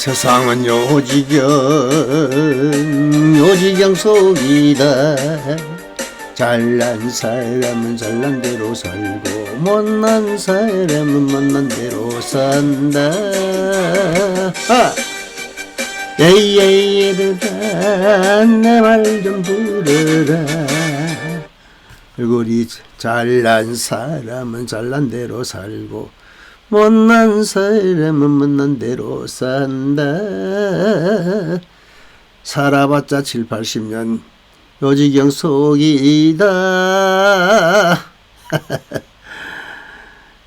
세상은 요지경 속이다. 잘난 사람은 잘난 대로 살고 못난 사람은 못난 대로 산다. 얘들아 내 말 좀 들으라. 얼굴이 잘난 사람은 잘난 대로 살고 못난 사람은 못난 대로 산다. 살아봤자 7, 80년 요지경 속이다.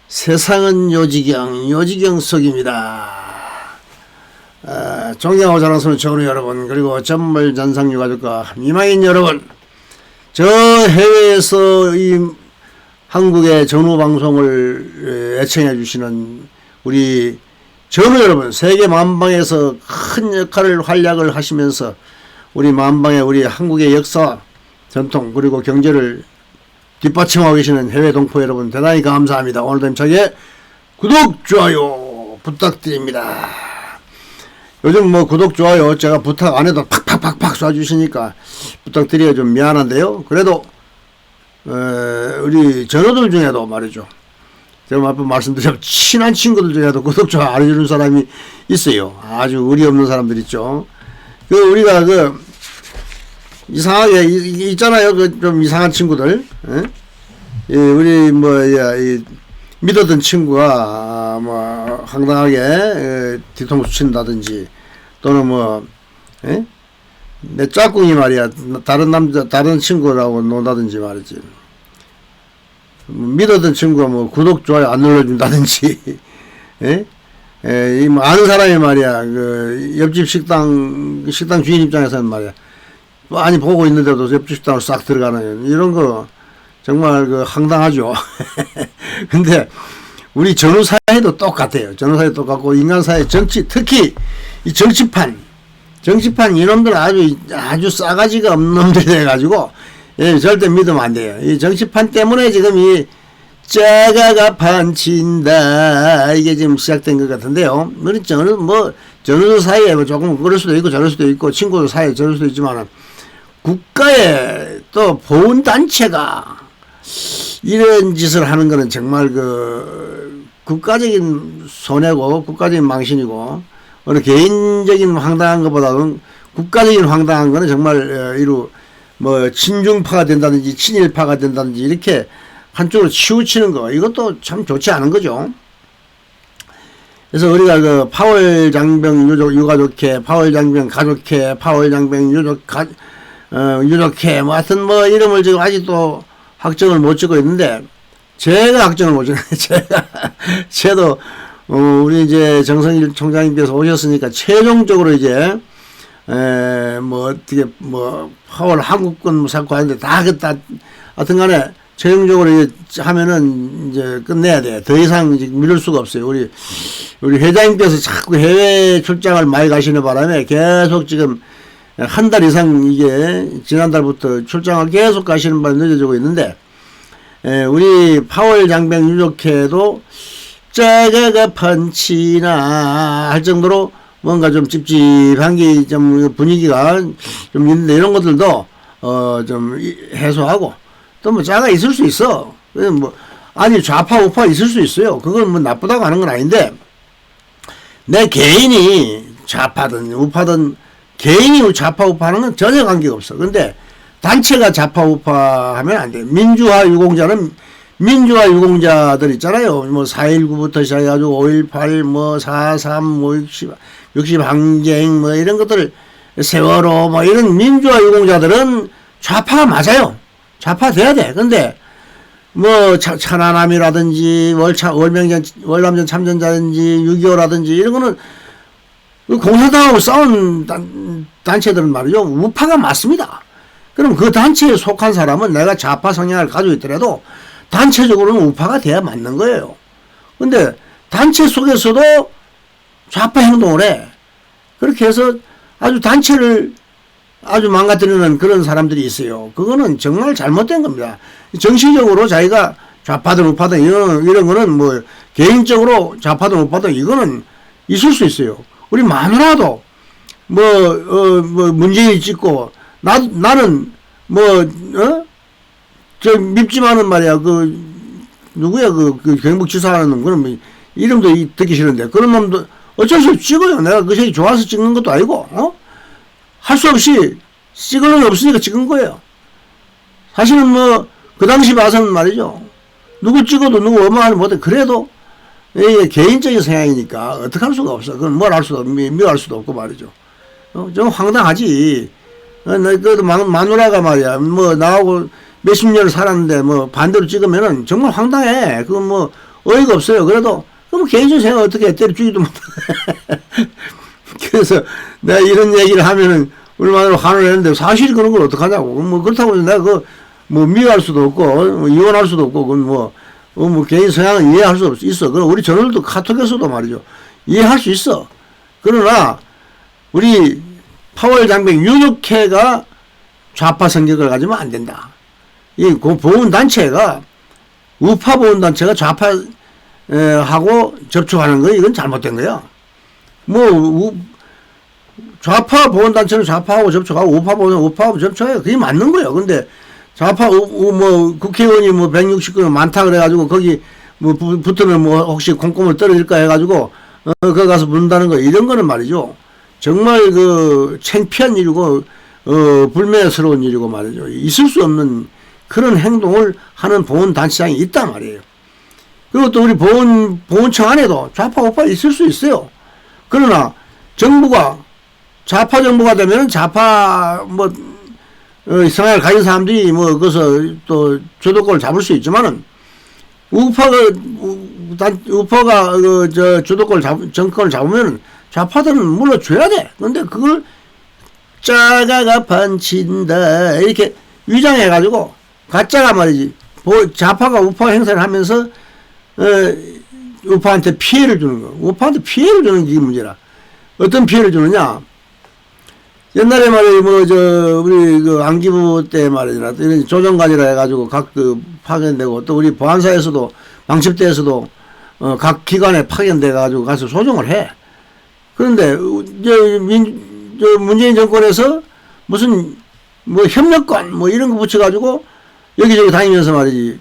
세상은 요지경 속입니다. 존경하고 자랑스러운 전우 여러분, 그리고 전물전상 유가족과 미망인 여러분, 저 해외에서 이 한국의 전우 방송을 애청해 주시는 우리 전우 여러분, 세계 만방에서 큰 역할을 활약을 하시면서 우리 만방의 우리 한국의 역사, 전통, 그리고 경제를 뒷받침하고 계시는 해외 동포 여러분, 대단히 감사합니다. 오늘도 힘차게 구독, 좋아요 부탁드립니다. 요즘 뭐 구독, 좋아요 제가 부탁 안 해도 팍팍팍팍 쏴주시니까 부탁드리기가 좀 미안한데요. 그래도 우리 전우들 중에도 말이죠, 제가 앞에 말씀드린 친한 친구들 중에도 구독, 좋아요 안 해주는 사람이 있어요. 아주 의리 없는 사람들 있죠. 우리가 이상하게 있잖아요. 좀 이상한 친구들. 우리 믿었던 친구가 황당하게 뒤통수 친다든지, 또는 내 짝꿍이 말이야 다른 친구라고 논다든지 말이지. 믿었던 친구가 구독, 좋아요 안 눌러준다든지. 아는 사람이 말이야, 옆집 식당 주인 입장에서는 말이야, 많이 보고 있는데도 옆집 식당으로 싹 들어가는 이런 거 정말 황당하죠. 근데 우리 전후 사회도 똑같아요. 전후 사회 똑같고, 인간 사회 특히 이 정치판 이놈들 아주 싸가지가 없는 놈들이 돼가지고, 절대 믿으면 안 돼요. 이 정치판 때문에 지금 이 짜가가 판친다, 이게 지금 시작된 것 같은데요. 우리 전후 사이에 조금 그럴 수도 있고 저럴 수도 있고, 친구들 사이에 저럴 수도 있지만, 국가의 또 보훈단체가 이런 짓을 하는 거는 정말 국가적인 손해고 국가적인 망신이고, 어느 개인적인 황당한 것보다는 국가적인 황당한 거는 정말 친중파가 된다든지 친일파가 된다든지 이렇게 한쪽으로 치우치는 거, 이것도 참 좋지 않은 거죠. 그래서 우리가 파월 장병 유가족회, 파월 장병 가족회, 파월 장병 유족회, 하여튼 이름을 지금 아직도 확정을 못 짓고 있는데, 제가 확정을 못 짓는데, 저도 우리 이제 정성일 총장님께서 오셨으니까 최종적으로 이제 파월 한국군 쌓고 하는데 하여튼 간에 최종적으로 하면은 이제 끝내야 돼. 더 이상 미룰 수가 없어요. 우리 회장님께서 자꾸 해외 출장을 많이 가시는 바람에 계속 지금 한 달 이상 이게 지난달부터 출장을 계속 가시는 바람에 늦어지고 있는데, 우리 파월 장병 유족회도 짜가가 판치나 할 정도로 뭔가 좀 찝찝한 게 좀 분위기가 좀 있는데, 이런 것들도 좀 해소하고, 또 짜가 있을 수 있어. 아니 좌파 우파 있을 수 있어요. 그건 나쁘다고 하는 건 아닌데, 내 개인이 좌파든 우파든 개인이 좌파 우파 하는 건 전혀 관계가 없어. 근데 단체가 좌파 우파 하면 안 돼. 민주화 유공자는 민주화 유공자들 있잖아요. 4.19부터 시작해가지고 5.18 4.3 60 항쟁 이런 것들, 세월호 이런 민주화 유공자들은 좌파가 맞아요. 좌파 돼야 돼. 근데 천안함이라든지 월남전 참전자든지 6.25라든지 이런 거는 공산당하고 싸운 단체들은 말이죠, 우파가 맞습니다. 그럼 그 단체에 속한 사람은 내가 좌파 성향을 가지고 있더라도 단체적으로는 우파가 돼야 맞는 거예요. 근데 단체 속에서도 좌파 행동을 해. 그렇게 해서 아주 단체를 아주 망가뜨리는 그런 사람들이 있어요. 그거는 정말 잘못된 겁니다. 정치적으로 자기가 좌파든 우파든 이런 거는 개인적으로 좌파든 우파든 이거는 있을 수 있어요. 우리 마누라도 문재인 찍고 나는 저 밉지만은 말이야 누구야 그 경북지사 하는 그런 뭐 이름도 듣기 싫은데 그런 놈도 어쩔 수 없이 찍어요. 내가 그 색이 좋아서 찍는 것도 아니고 할 수 없이 찍을 놈이 없으니까 찍은 거예요. 사실은 그 당시 봐서는 말이죠. 누구 찍어도 누구 엄마는 못해. 그래도 이게 개인적인 생각이니까 어떻게 할 수가 없어. 그건 뭘 할 수도 없고 미워할 수도 없고 말이죠. 좀 황당하지. 그 마누라가 말이야. 나하고 몇십 년을 살았는데 반대로 찍으면은 정말 황당해. 그건 어이가 없어요. 그래도 개인적인 생각 어떻게 해. 때려 죽이도 못해. 그래서 내가 이런 얘기를 하면은 우리 마누라 화를 내는데 사실 그런 걸 어떡하냐고. 그렇다고 내가 미워할 수도 없고 이혼할 수도 없고 그건 개인 성향은 이해할 수 있어. 그럼 우리 전원들도 카톡에서도 말이죠. 이해할 수 있어. 그러나 우리 파월 장병 윤핵회가 좌파 성격을 가지면 안 된다. 이 보훈단체가 우파 보훈단체가 좌파 하고 접촉하는 거 이건 잘못된 거야. 좌파 보훈단체는 좌파하고 접촉하고 우파 보훈단체는 우파하고 접촉해요. 그게 맞는 거예요. 근데 좌파 국회의원이 169명 많다 그래가지고 거기 붙으면 혹시 콩고물 떨어질까 해가지고 거기 가서 붙는다는 거 이런 거는 말이죠. 정말 창피한 일이고 불매스러운 일이고 말이죠. 있을 수 없는 그런 행동을 하는 보훈단체장이 있단 말이에요. 그리고 또 우리 보훈청 안에도 좌파 우파 있을 수 있어요. 그러나 정부가 좌파 정부가 되면은 좌파 성향을 가진 사람들이 거기서 또 주도권을 잡을 수 있지만은 우파가 정권을 잡으면은 좌파들은 물러줘야 돼. 근데 그걸 짜가가 판친다 이렇게 위장해가지고 가짜가 말이지. 좌파가 우파 행사를 하면서 우파한테 피해를 주는 거. 우파한테 피해를 주는 게 문제라. 어떤 피해를 주느냐? 옛날에 말이야, 우리 안기부 때 말이야, 이런 조정관이라 해가지고 파견되고, 또 우리 보안사에서도, 방첩대에서도, 각 기관에 파견돼가지고 가서 조정을 해. 그런데, 문재인 정권에서 무슨, 협력관, 이런 거 붙여가지고, 여기저기 다니면서 말이지,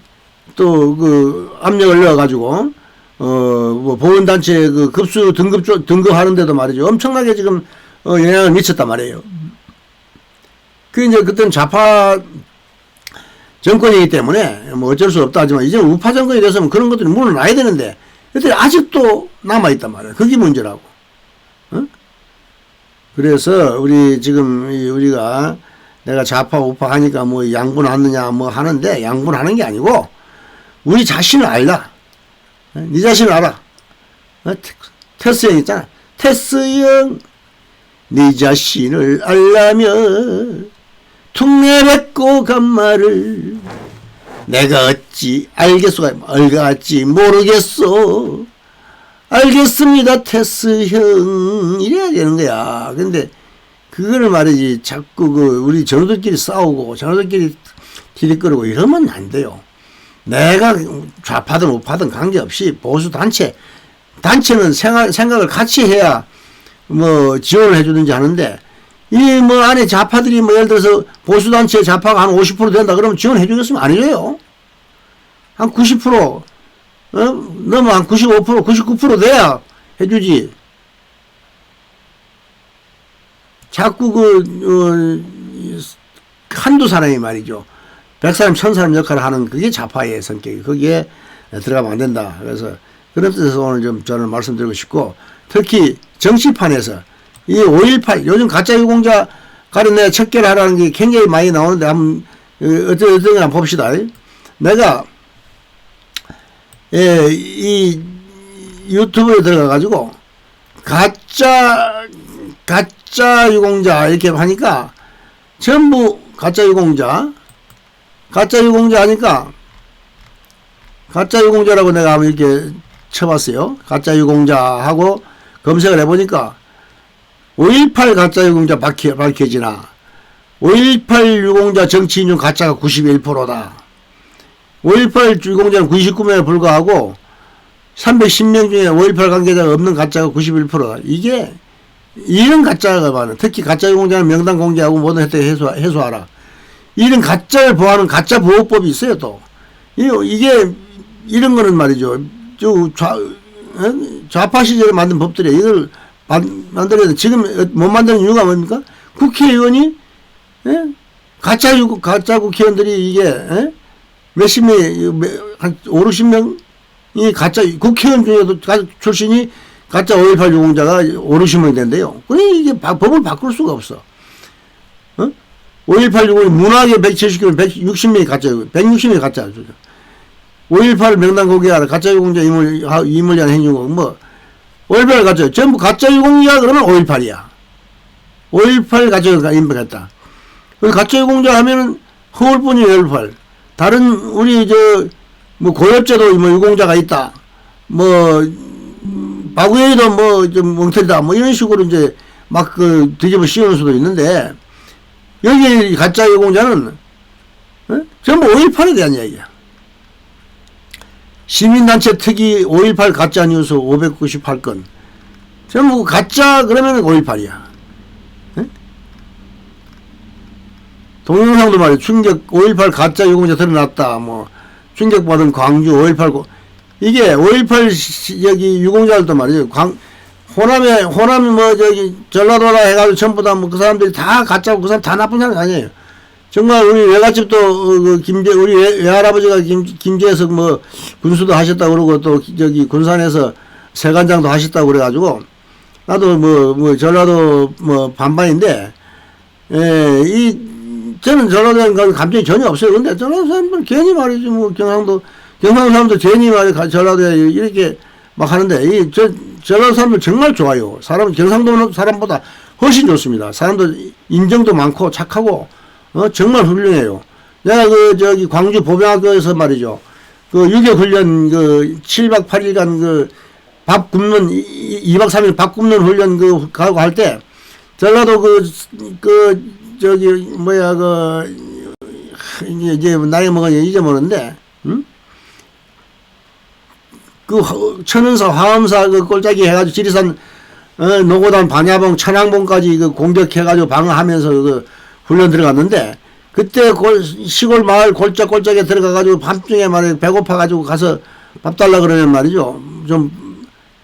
또, 압력을 넣어가지고, 보훈단체 급수 등급하는데도 말이죠. 엄청나게 지금, 영향을 미쳤단 말이에요. 그때는 좌파 정권이기 때문에 어쩔 수 없다 하지만 이제는 우파 정권이 됐으면 그런 것들이 물러나야 되는데 그때 아직도 남아있단 말이에요. 그게 문제라고. 그래서 우리가 내가 좌파 우파 하니까 양분하느냐 하는데 양분하는 게 아니고 우리 자신을 알라. 네 자신을 알아. 테스 형 있잖아. 테스 형 네 자신을 알라면 퉁내뱉고 간 말을 내가 어찌 알겠소? 알겠지 모르겠소. 알겠습니다 테스 형 이래야 되는 거야. 근데 그거를 말이지 자꾸 우리 전우들끼리 싸우고 전우들끼리 디리거리고 이러면 안 돼요. 내가 좌파든 우파든 관계없이 보수 단체는 생각을 같이 해야 지원을 해주든지 하는데, 안에 좌파들이 예를 들어서 보수단체 좌파가 한 50% 된다 그러면 지원해주겠으면 안 해줘요. 한 90%, 넘어 한 95%, 99% 돼야 해주지. 자꾸 한두 사람이 말이죠. 100사람, 1000사람 역할을 하는 그게 좌파의 성격이. 거기에 들어가면 안 된다. 그래서 그런 뜻에서 오늘 좀 저는 말씀드리고 싶고, 특히 정치판에서 이 5.18 요즘 가짜 유공자 가려내 척결 하라는 게 굉장히 많이 나오는데 한번 어떤 걸 봅시다. 내가 이 유튜브에 들어가 가지고 가짜 유공자 이렇게 하니까 전부 가짜 유공자 하니까 가짜 유공자라고 내가 한번 이렇게 쳐봤어요. 가짜 유공자하고 검색을 해보니까 5.18 가짜 유공자 밝혀지나 5.18 유공자 정치인 중 가짜가 91%다. 5.18 유공자는 99명에 불과하고 310명 중에 5.18 관계자가 없는 가짜가 91%다. 이게 이런 가짜가 많아. 특히 가짜 유공자는 명단 공개하고 모든 혜택 해소하라. 이런 가짜를 보호하는 가짜 보호법이 있어요, 또. 이게, 이런 거는 말이죠. 좌파 시절에 만든 법들이에요. 이걸 만들어야 돼. 지금 못 만드는 이유가 뭡니까? 국회의원이, 예? 가짜 국회의원들이 이게, 예? 몇십 명이, 한 5, 60명이 가짜, 국회의원 중에도 출신이 가짜 5.18 유공자가 5, 60명이 된대요. 그래, 이게 법을 바꿀 수가 없어. 5.18 유공이 문학에 170명, 160명이 가짜, 160명이 가짜. 5.18 명단 공개하라. 가짜 유공자 임을 위한 행위고, 5.18 가짜. 전부 가짜 유공자 그러면 5.18이야. 5.18 가짜가 임박했다. 가짜 유공자 하면은 허울뿐이 5.18. 다른, 우리, 고엽제도 유공자가 있다. 바구에도 좀 멍털이다. 이런 식으로 이제 막 뒤집어 씌우는 수도 있는데, 여기 가짜 유공자는, 전부 5.18에 대한 이야기야. 시민단체 특위 5.18 가짜 뉴스 598건. 전부 가짜 그러면 5.18이야. 동영상도 말이야. 충격 5.18 가짜 유공자 드러났다. 충격받은 광주 5.18 이게 5.18 여기 유공자들도 말이죠. 호남이 전라도라 해가지고 전부 다 그 사람들이 다 가짜고 그 사람 다 나쁜 사람이 아니에요. 정말 우리 외갓집도 우리 외할아버지가 김제에서 군수도 하셨다고 그러고 또 군산에서 세관장도 하셨다고 그래가지고 나도 전라도 반반인데 저는 전라도에 가서 감정이 전혀 없어요. 근데 전라도 사람들 괜히 말이지 경상도 사람들 괜히 전라도에 이렇게 막 하는데 전라도 사람들 정말 좋아요. 경상도 사람보다 훨씬 좋습니다. 사람들 인정도 많고 착하고 정말 훌륭해요. 내가 광주 보병학교에서 말이죠. 6.25 훈련 7박 8일간 밥 굶는 2박 3일 밥 굶는 훈련 가고 할 때 전라도 이제 나이 먹으니 잊어먹었는데 천은사 화엄사 꼴짜기 해가지고 지리산 노고단 반야봉 천왕봉까지 공격해가지고 방어하면서 훈련 들어갔는데 그때 시골 마을 골짜골짜기에 들어가가지고 밤중에 말이야 배고파가지고 가서 밥 달라 그러면 말이죠.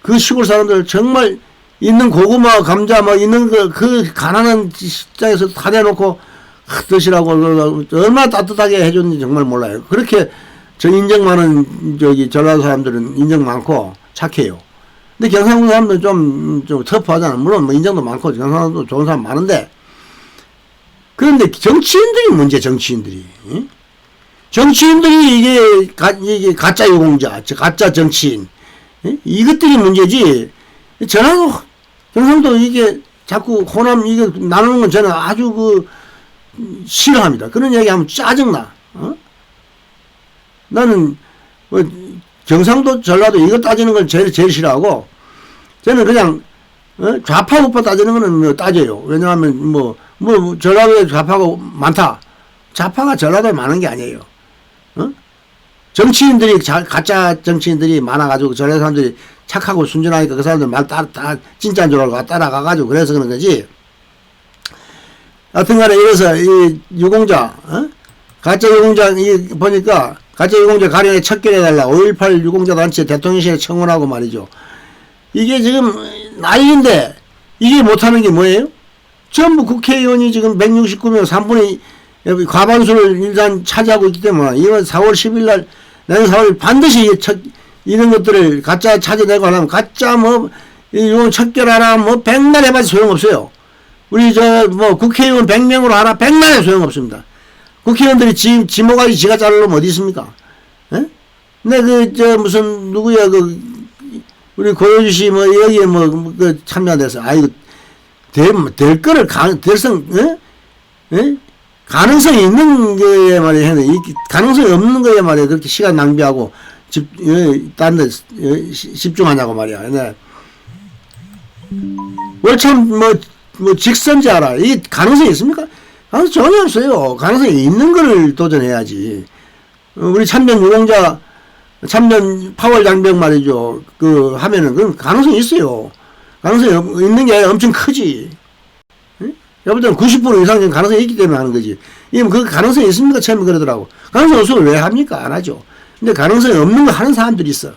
그 시골 사람들 정말 있는 고구마 감자 있는 그 가난한 식장에서 다 내놓고 드시라고 얼마나 따뜻하게 해줬는지 정말 몰라요. 그렇게 인정 많은 전라도 사람들은 인정 많고 착해요. 근데 경상도 사람들은 좀 터프하잖아. 물론 인정도 많고 경상도도 좋은 사람 많은데 그런데 정치인들이 문제. 정치인들이 이게 가짜 유공자, 가짜 정치인 이것들이 문제지. 전라도 경상도 이게 자꾸 호남 이게 나누는 건 저는 아주 싫어합니다. 그런 얘기하면 짜증나. 나는 경상도 전라도 이거 따지는 걸 제일 싫어하고 저는 그냥 좌파 우파 따지는 거는 따져요. 왜냐하면 전라도에 좌파가 많다. 좌파가 전라도에 많은 게 아니에요. 정치인들이 가짜 정치인들이 많아가지고 전라도 사람들이 착하고 순진하니까 그 사람들 말 진짜인 줄 알고 따라가가지고 그래서 그런 거지. 하여튼간에 이래서 이 유공자 가짜 유공자 보니까 가짜 유공자 가령에 척결해달라 5.18 유공자 단체 대통령실에 청원하고 말이죠. 이게 지금 난리인데 이게 못하는 게 뭐예요? 전부 국회의원이 지금 169명 3분의 과반수를 일단 차지하고 있기 때문에 이번 4월 10일 날 내년 4월 반드시 이런 것들을 가짜 찾아내고 하려면 가짜 이건 척결하라 백날 해봐도 소용없어요. 우리 국회의원 100명으로 하나 100날 소용없습니다. 국회의원들이 지모가지 지가 자르려면 어디 있습니까? 에? 근데 무슨 누구야 우리 고효주 씨 여기에 참여돼서 아이고 될 거를 가능성이 있는 거에 말이야 가능성이 없는 거에 말이야 그렇게 시간 낭비하고 딴 데 집중하냐고 말이야. 근데 월참 직선제 알아. 이게 가능성이 있습니까? 가능성 전혀 없어요. 가능성이 있는 거를 도전해야지. 우리 참전 파월 장병 말이죠. 하면은, 그건 가능성이 있어요. 가능성이 있는 게 아니라 엄청 크지. 여볼 때는 90% 이상 가능성이 있기 때문에 하는 거지. 이게 그 가능성이 있습니까? 처음에 그러더라고. 가능성이 없으면 왜 합니까? 안 하죠. 근데 가능성이 없는 거 하는 사람들이 있어.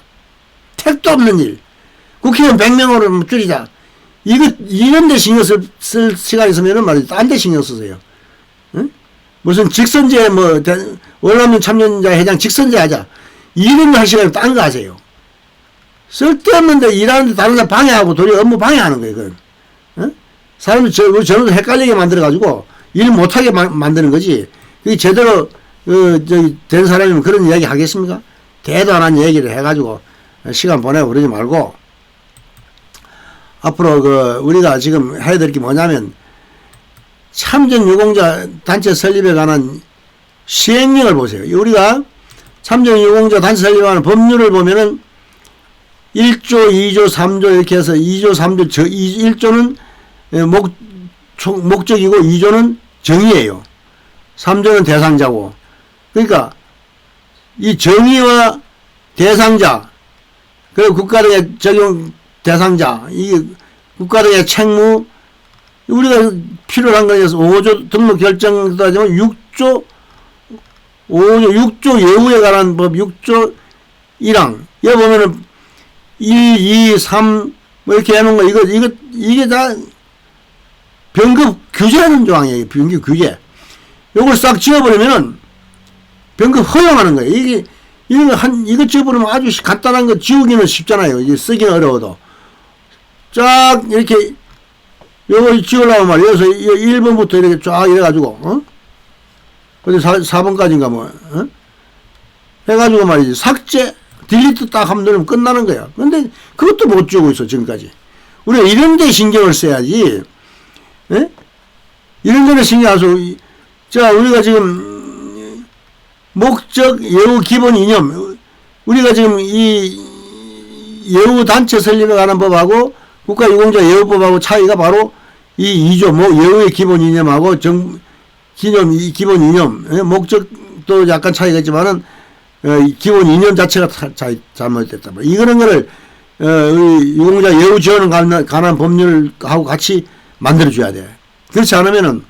택도 없는 일. 국회의원 100명으로 줄이자. 이런 데 신경 쓸 시간 있으면은 말이지. 딴 데 신경 쓰세요. 응? 무슨 직선제, 월남민 참여자 회장 직선제 하자. 이런 거 할 시간에 딴 거 하세요. 쓸데없는데 일하는데 다른 사람 방해하고 도리어 업무 방해하는 거예요, 그건. 응? 사람들, 저도 헷갈리게 만들어가지고 일 못하게 만드는 거지. 그게 제대로, 된 사람이면 그런 이야기 하겠습니까? 대도 안 한 얘기를 해가지고 시간 보내고 그러지 말고, 앞으로 우리가 지금 해야 될 게 뭐냐면, 참전유공자 단체 설립에 관한 시행령을 보세요. 우리가 참전유공자 단체 설립에 관한 법률을 보면은 1조, 2조, 3조 이렇게 해서 2조, 3조, 1조는 목적이고 2조는 정의예요. 3조는 대상자고. 그러니까 이 정의와 대상자, 그리고 국가 등의 적용 대상자, 이게 국가 등의 책무, 우리가 필요한 거에서 5조 등록 결정도 하지만 6조 6조 예우에 관한 법 6조 1항. 여기 보면은 1, 2, 3, 이렇게 해놓은 거, 이게 다 병급 규제하는 조항이에요. 병급 규제. 요걸 싹 지워버리면은 병급 허용하는 거예요. 이거 지워버리면 아주 간단한 거 지우기는 쉽잖아요. 이게 쓰기는 어려워도. 쫙, 이렇게, 요걸 지우려면 말이에요. 여기서 1번부터 이렇게 쫙 이래가지고, 근데 4번까지인가 해가지고 말이지. 삭제, 딜리트 딱 하면 누르면 끝나는 거야. 근데 그것도 못 지우고 있어, 지금까지. 우리가 이런 데 신경을 써야지, 이런 데는 신경 안 써. 자, 우리가 지금, 목적, 예우, 기본 이념. 우리가 지금 이 예우 단체 설립에 관한 법하고 국가유공자 예우법하고 차이가 바로 이 2조, 예우의 기본 이념하고 기본 이념, 목적도 약간 차이가 있지만은, 기본 이념 자체가 잘못됐다. 이런 거를, 우리 유공자 예우 지원에 관한 법률하고 같이 만들어줘야 돼. 그렇지 않으면은,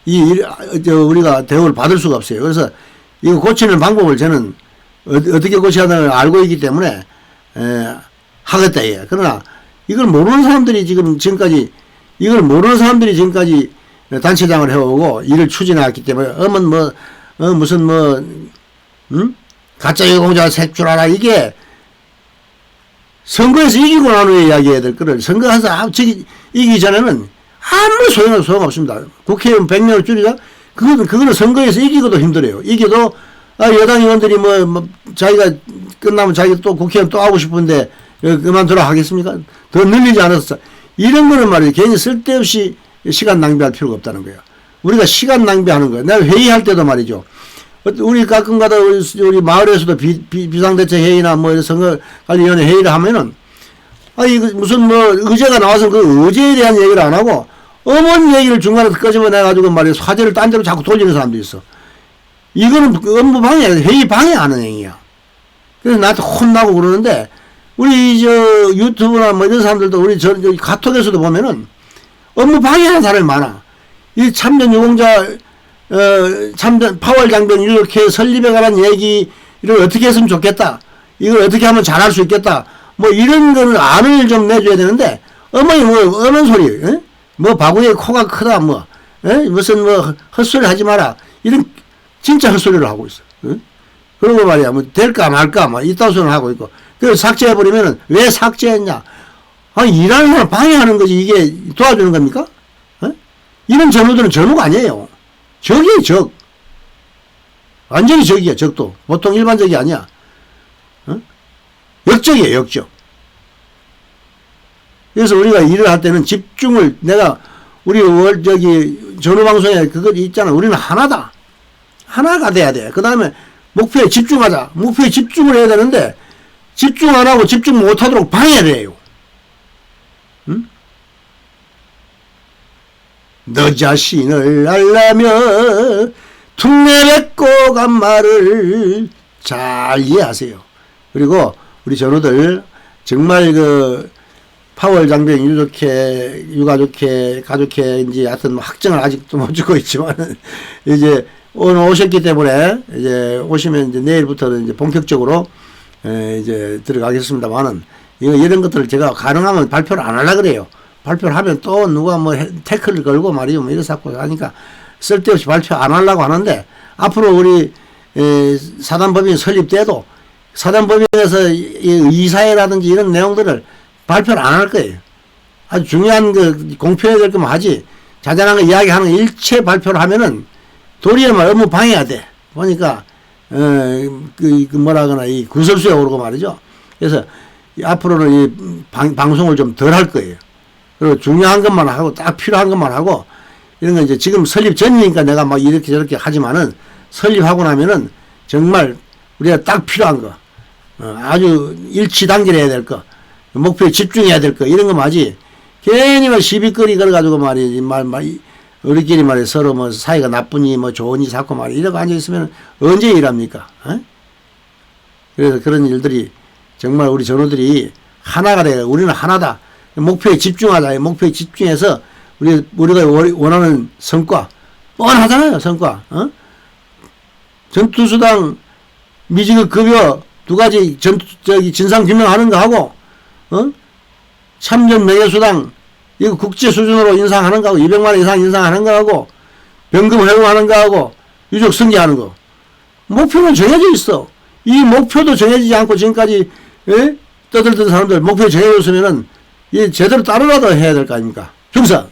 우리가 대우를 받을 수가 없어요. 그래서 이거 고치는 방법을 저는 어떻게 고쳐야 하는지 알고 있기 때문에, 하겠다, 예. 그러나, 이걸 모르는 사람들이 지금까지 단체장을 해오고 일을 추진해왔기 때문에, 가짜 유공자 색줄 알아. 이게 선거에서 이기고 난 후에 이야기해야 될 거를 선거에서 이기기 전에는 아무 소용없습니다. 국회의원 100명을 줄이자? 그거는 선거에서 이기고도 힘들어요. 이겨도, 여당 의원들이 자기가 끝나면 자기가 또 국회의원 또 하고 싶은데, 그만두라 하겠습니까? 더 늘리지 않았어. 이런 거는 말이죠. 괜히 쓸데없이 시간 낭비할 필요가 없다는 거예요. 우리가 시간 낭비하는 거예요. 내가 회의할 때도 말이죠. 우리 가끔가다 우리 마을에서도 비상대책회의나 선거관리위원회 회의를 하면은, 이거 무슨 의제가 나와서 그 의제에 대한 얘기를 안 하고, 어머니 얘기를 중간에 끄집어내가지고 말이야. 화제를 딴 데로 자꾸 돌리는 사람도 있어. 이거는 업무 방해, 회의 방해하는 행위야. 그래서 나한테 혼나고 그러는데, 우리 유튜브나 이런 사람들도 우리 카톡에서도 보면은 업무 방해하는 사람이 많아. 이 참전 유공자, 참전 파월 장병 이렇게 설립에 관한 얘기를 어떻게 했으면 좋겠다. 이걸 어떻게 하면 잘할 수 있겠다. 이런 거는 안을 좀 내줘야 되는데, 어머니 어느 소리, 바구니에 코가 크다, 무슨 헛소리 하지 마라. 이런 진짜 헛소리를 하고 있어. 그러고 말이야, 될까 말까, 이따 소리를 하고 있고. 그래서 삭제해버리면은, 왜 삭제했냐? 일하는 사람 방해하는 거지, 이게 도와주는 겁니까? 이런 전우들은 전우가 아니에요. 적이에요, 적. 완전히 적이야, 적도. 보통 일반적이 아니야. 역적이에요, 역적. 그래서 우리가 일을 할 때는 집중을, 우리 전후방송에 그거 있잖아. 우리는 하나다. 하나가 돼야 돼. 그 다음에 목표에 집중하자. 목표에 집중을 해야 되는데, 집중 안 하고 집중 못 하도록 방해를 해요. 너 자신을 알라며 툭 내뱉고 간 말을 잘 이해하세요. 그리고 우리 전우들 정말 파월 장병 유족회, 유가족회, 가족회인지 하여튼 확정을 아직도 못 주고 있지만 이제 오늘 오셨기 때문에 이제 오시면 이제 내일부터는 이제 본격적으로 이제 들어가겠습니다만은 이런 것들을 제가 가능하면 발표를 안 하려 그래요. 발표를 하면 또 누가 뭐 태클을 걸고 말이요 뭐 이래서 하니까 쓸데없이 발표 안 하려고 하는데 앞으로 우리 사단법인 설립돼도 사단법인에서 이사회라든지 이런 내용들을 발표를 안 할 거예요. 아주 중요한 그 공표해야 될 거면 하지 자잘한 거 이야기하는 거 일체 발표를 하면은 도리어 말 업무 방해가 돼. 보니까 그 뭐라거나 이 구설수에 오르고 말이죠. 그래서 앞으로는 이 방송을 좀 덜 할 거예요. 그리고 중요한 것만 하고 딱 필요한 것만 하고 이런 건 이제 지금 설립 전이니까 내가 막 이렇게 저렇게 하지만은 설립하고 나면은 정말 우리가 딱 필요한 거 아주 일치단결해야 될 거 목표에 집중해야 될 거 이런 거 맞지 괜히 막 시비거리 걸어가지고 말이지 우리끼리 말이 서로 뭐 사이가 나쁘니 뭐 좋으니 자꾸 말이 이러고 앉아있으면 언제 일합니까? 그래서 그런 일들이 정말 우리 전우들이 하나가 돼요. 우리는 하나다. 목표에 집중하자. 목표에 집중해서 우리가 원하는 성과 뻔하잖아요. 성과. 전투수당 미지급 급여 두 가지 진상 규명하는 거 하고 참전 명예수당 이거 국제 수준으로 인상하는 거 하고 200만 원 이상 인상하는 거 하고 병금 회용하는 거 하고 유족 승계하는 거 목표는 정해져 있어. 이 목표도 정해지지 않고 지금까지 떠들던 사람들 목표 정해졌으면은 이 제대로 따르라도 해야 될 거 아닙니까? 중사